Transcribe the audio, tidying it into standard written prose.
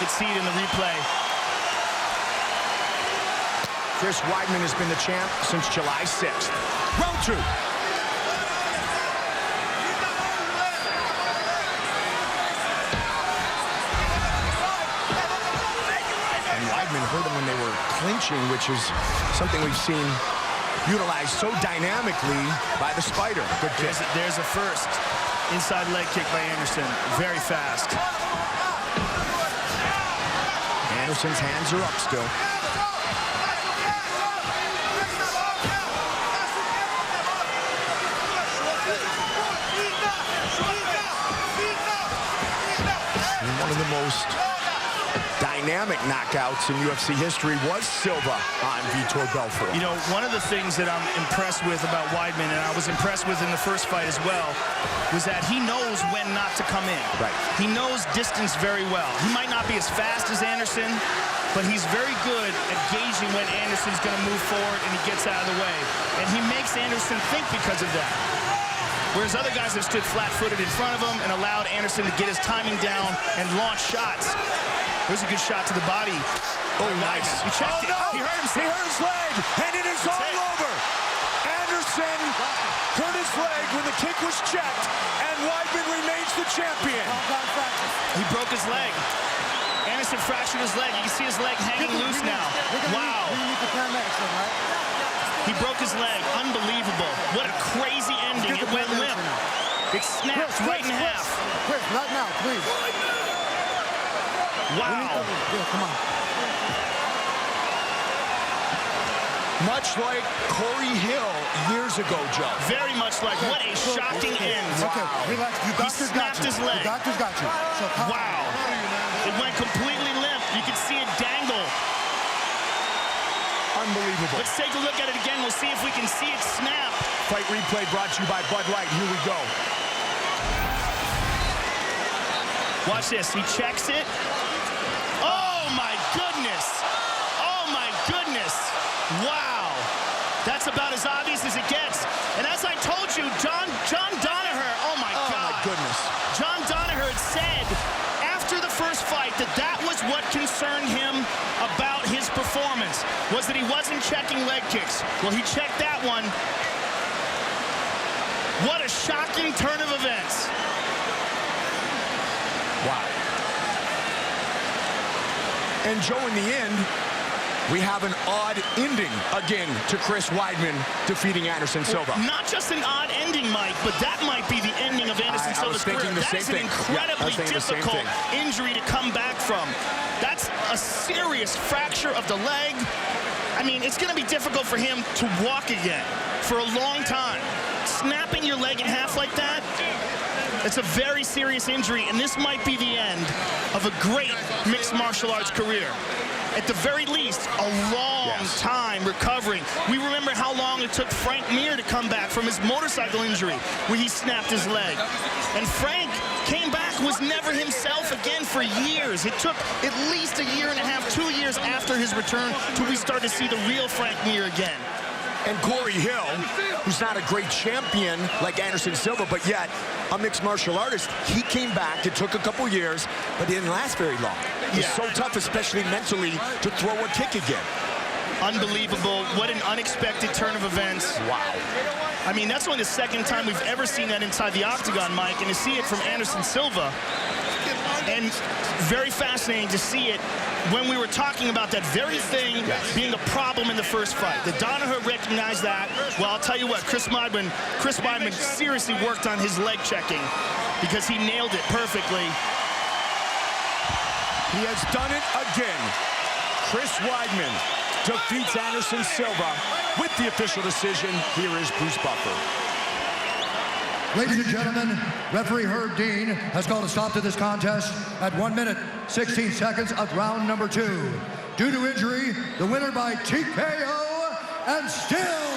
could see it in the replay. Chris Weidman has been the champ since July 6th. Round 2. And Weidman hurt him when they were clinching, which is something we've seen utilized so dynamically by the Spider. Good kick. There's a first. Inside leg kick by Anderson. Very fast. Anderson's hands are up still. And one of the most dynamic knockouts in UFC history was Silva on Vitor Belfort. You know, one of the things that I'm impressed with about Weidman, and I was impressed with in the first fight as well, was that he knows when not to come in. Right. He knows distance very well. He might not be as fast as Anderson, but he's very good at gauging when Anderson's going to move forward and he gets out of the way. And he makes Anderson think because of that. Whereas other guys have stood flat-footed in front of him and allowed Anderson to get his timing down and launch shots. There's a good shot to the body. Oh, nice. He checked it. No. He hurt himself. He hurt his leg, and it is all over. Anderson hurt his leg when the kick was checked, and Weidman remains the champion. He broke his leg. Anderson fractured his leg. You can see his leg hanging loose now. Wow. He broke his leg. Unbelievable. What a crazy ending. It went limp. It snapped right in half. Chris, not now, please. Wow. Come on. Much like Corey Hill years ago, Joe. Very much like. What a shocking end. Okay, relax. Your doctor's got you. His leg. Your doctor's got you. So wow. It went completely limp. You can see it dangle. Unbelievable. Let's take a look at it again. We'll see if we can see it snap. Fight replay brought to you by Bud Light. Here we go. Watch this. He checks it. Oh, my goodness. Oh, my goodness. Wow. That's about as obvious as it gets. And as I told you, John Danaher, oh, my God. Oh, my goodness. John Danaher had said after the first fight that was what concerned him about his performance, was that he wasn't checking leg kicks. Well, he checked that one. What a shocking turn of events. Wow. And Joe, in the end, we have an odd ending again to Chris Weidman defeating Anderson Silva. Not just an odd ending, Mike, but that might be the ending of Anderson Silva's career. That is an incredibly difficult injury to come back from. That's a serious fracture of the leg. I mean, it's going to be difficult for him to walk again for a long time. Snapping your leg in half like that, it's a very serious injury, and this might be the end of a great mixed martial arts career. At the very least, a long time recovering. We remember how long it took Frank Mir to come back from his motorcycle injury where he snapped his leg. And Frank came back, was never himself again for years. It took at least a year and a half, 2 years after his return till we started to see the real Frank Mir again. And Corey Hill, who's not a great champion like Anderson Silva, but yet a mixed martial artist, he came back. It took a couple years, but it didn't last very long. It's so tough, especially mentally, to throw a kick again. Unbelievable. What an unexpected turn of events. Wow. I mean, that's only the second time we've ever seen that inside the octagon, Mike, and to see it from Anderson Silva. And very fascinating to see it when we were talking about that very thing being a problem in the first fight. The Danaher recognized that. Well, I'll tell you what, Chris Weidman seriously worked on his leg checking because he nailed it perfectly. He has done it again. Chris Weidman defeats Anderson Silva with the official decision. Here is Bruce Buffer. Ladies and gentlemen, referee Herb Dean has called a stop to this contest at 1 minute, 16 seconds of round number 2. Due to injury, the winner by TKO and still